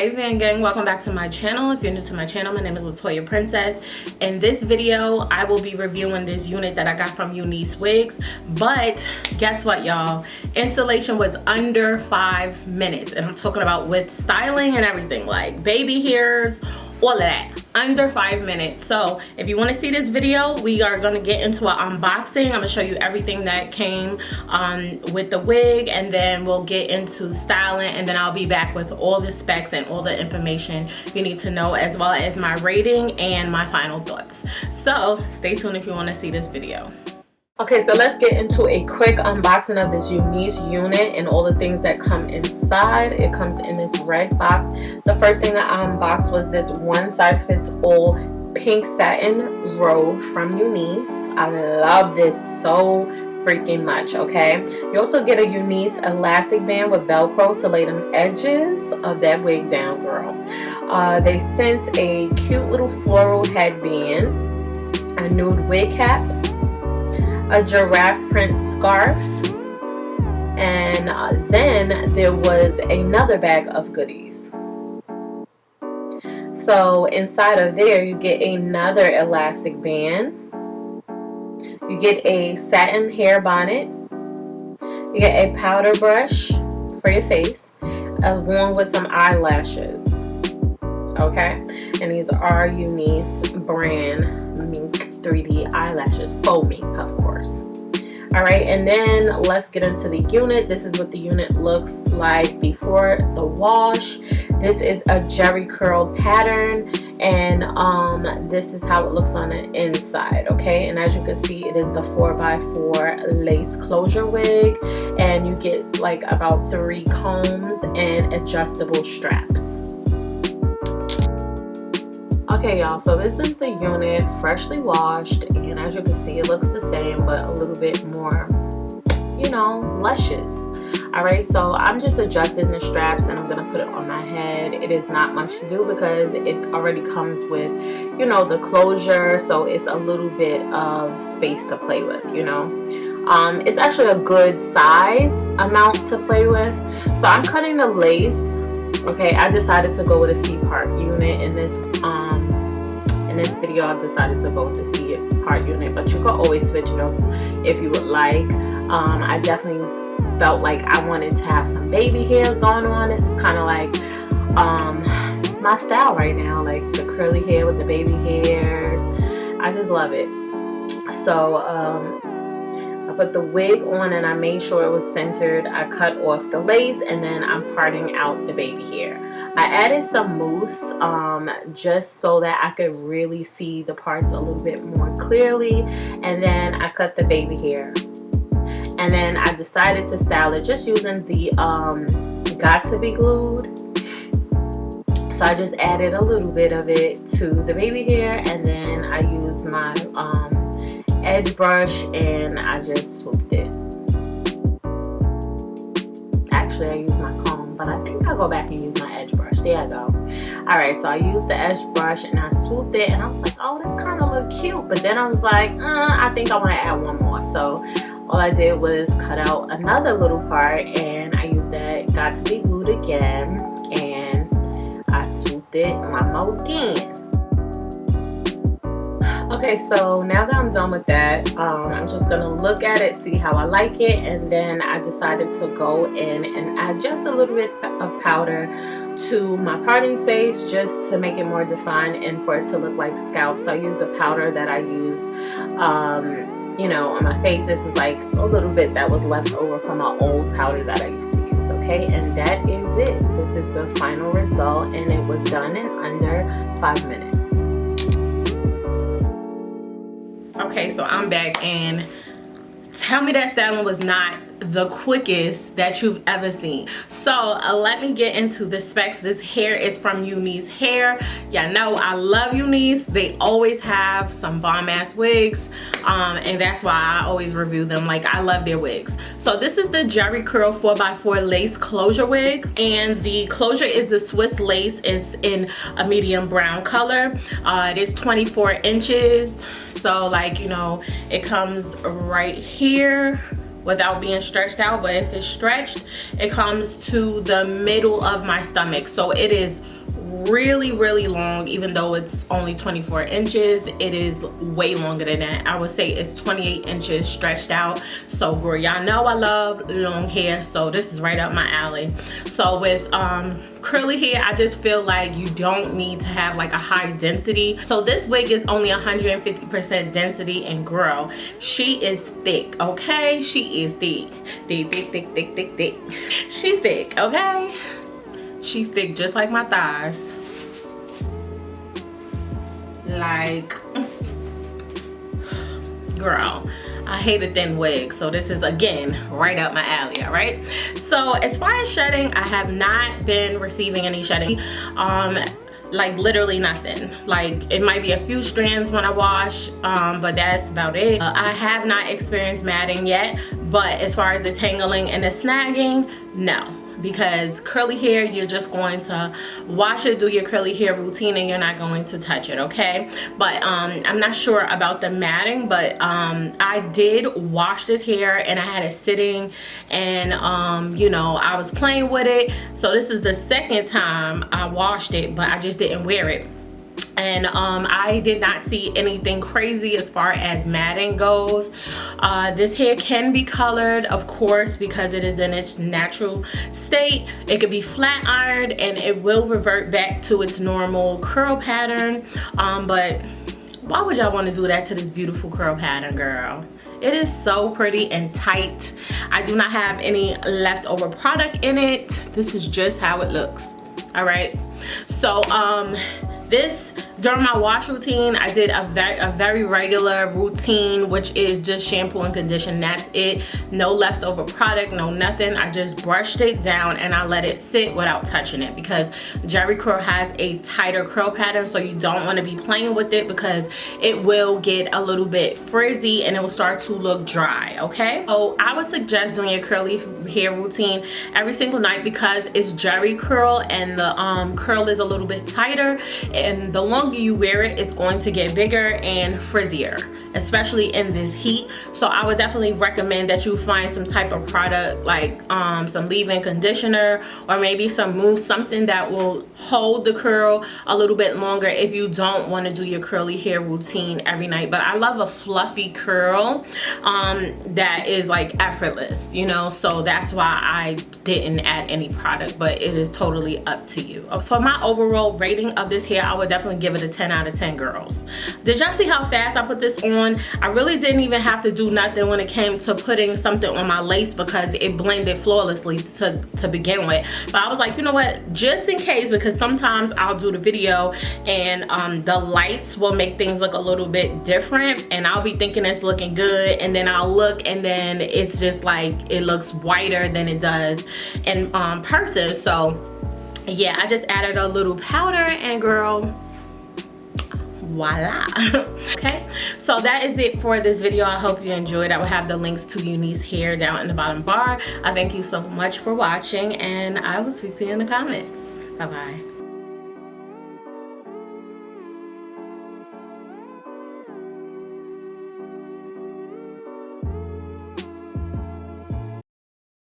Hey VanGang, welcome back to my channel. If you're new to my channel, my name is LaToya Princess. In this video, I will be reviewing this unit that I got from Unice wigs. But guess what, y'all? Installation was under 5 minutes, and I'm talking about with styling and everything, like baby hairs, all of that, under 5 minutes. So if you want to see this video, we are going to get into an unboxing. I'm going to show you everything that came with the wig, and then we'll get into styling, and then I'll be back with all the specs and all the information you need to know, as well as my rating and my final thoughts. So stay tuned if you want to see this video. Okay, so let's get into a quick unboxing of this Unice unit and all the things that come inside. It comes in this red box. The first thing that I unboxed was this one size fits all pink satin robe from Unice. I love this so freaking much, okay? You also get a Unice elastic band with Velcro to lay them edges of that wig down, girl. They sent a cute little floral headband, a nude wig cap, a giraffe print scarf, and then there was another bag of goodies. So inside of there you get another elastic band, you get a satin hair bonnet, you get a powder brush for your face along with some eyelashes, okay? And these are Unice brand mink 3D eyelashes, faux mink, of course. All right, and then let's get into the unit. This is what the unit looks like before the wash. This is a jerry curl pattern, and this is how it looks on the inside, okay? And as you can see, it is the 4x4 lace closure wig, and you get like about 3 combs and adjustable straps. Okay, y'all, so this is the unit, freshly washed, and as you can see, it looks the same, but a little bit more, you know, luscious. All right, so I'm just adjusting the straps, and I'm gonna put it on my head. It is not much to do because it already comes with, you know, the closure, so it's a little bit of space to play with, you know. It's actually a good size amount to play with. So I'm cutting the lace. Okay, I decided to go with a C-part unit in this video. I decided to go with the C-part unit, but you can always switch it up if you would like. I definitely felt like I wanted to have some baby hairs going on. This is kind of like my style right now, like the curly hair with the baby hairs. I just love it. So I put the wig on and I made sure it was centered. I cut off the lace, and then I'm parting out the baby hair. I added some mousse just so that I could really see the parts a little bit more clearly, and then I cut the baby hair. And then I decided to style it just using the Got to Be Glued. So I just added a little bit of it to the baby hair, and then I used my edge brush and I just swooped it. Actually, I used my comb, but I think I'll go back and use my edge brush. There I go. Alright, so I used the edge brush and I swooped it, and I was like, oh, this kind of look cute. But then I was like, I think I want to add one more. So all I did was cut out another little part, and I used that Got to Be Glued again, and I swooped it one more again. Okay, so now that I'm done with that, I'm just gonna look at it, see how I like it, and then I decided to go in and add just a little bit of powder to my parting space, just to make it more defined and for it to look like scalp. So I used the powder that I use you know, on my face. This is like a little bit that was left over from my old powder that I used to use, okay? And that is it. This is the final result, and it was done in under 5 minutes. Okay, so I'm back, and tell me that styling was not the quickest that you've ever seen. So let me get into the specs. This hair is from Unice Hair. Y'all know I love Unice. They always have some bomb ass wigs, and that's why I always review them. Like, I love their wigs. So this is the Jerry Curl 4x4 lace closure wig, and the closure is the Swiss lace. Is in a medium brown color. It is 24 inches. So, like, you know, it comes right here without being stretched out, but if it's stretched, it comes to the middle of my stomach. So it is really long. Even though it's only 24 inches, it is way longer than that. I would say it's 28 inches stretched out. So girl, y'all know I love long hair, so this is right up my alley. So with curly hair, I just feel like you don't need to have like a high density. So this wig is only 150% density, and girl, she is thick, okay? She is thick. Thick. She's thick, okay? She's thick just like my thighs. Like, girl, I hate a thin wig, so this is again right up my alley. All right, so as far as shedding, I have not been receiving any shedding. Like literally nothing. Like it might be a few strands when I wash, but that's about it. I have not experienced matting yet, but as far as the tangling and the snagging, no. Because curly hair, you're just going to wash it, do your curly hair routine, and you're not going to touch it, okay? But I'm not sure about the matting, but I did wash this hair and I had it sitting, and you know, I was playing with it. So this is the second time I washed it, but I just didn't wear it. And I did not see anything crazy as far as matting goes. This hair can be colored, of course, because it is in its natural state. It could be flat ironed and it will revert back to its normal curl pattern. But why would y'all want to do that to this beautiful curl pattern, girl? It is so pretty and tight. I do not have any leftover product in it. This is just how it looks. All right, so during my wash routine, I did a very regular routine, which is just shampoo and condition. That's it. No leftover product, no nothing. I just brushed it down and I let it sit without touching it, because Jerry curl has a tighter curl pattern, so you don't want to be playing with it because it will get a little bit frizzy and it will start to look dry, okay? So I would suggest doing your curly hair routine every single night, because it's Jerry curl and the curl is a little bit tighter, and the longer you wear it, it's going to get bigger and frizzier, especially in this heat. So I would definitely recommend that you find some type of product like some leave-in conditioner, or maybe some mousse, something that will hold the curl a little bit longer if you don't want to do your curly hair routine every night. But I love a fluffy curl that is like effortless, you know, so that's why I didn't add any product, but it is totally up to you. For my overall rating of this hair, I would definitely give it a 10 out of 10, girls. Did y'all see how fast I put this on? I really didn't even have to do nothing when it came to putting something on my lace, because it blended flawlessly to begin with. But I was like, you know what, just in case, because sometimes I'll do the video and the lights will make things look a little bit different, and I'll be thinking it's looking good, and then I'll look and then it's just like it looks whiter than it does in person. So yeah, I just added a little powder and girl, voila. Okay, so that is it for this video. I hope you enjoyed. I will have the links to Unice hair down in the bottom bar. I thank you so much for watching, and I will speak to you in the comments. Bye bye.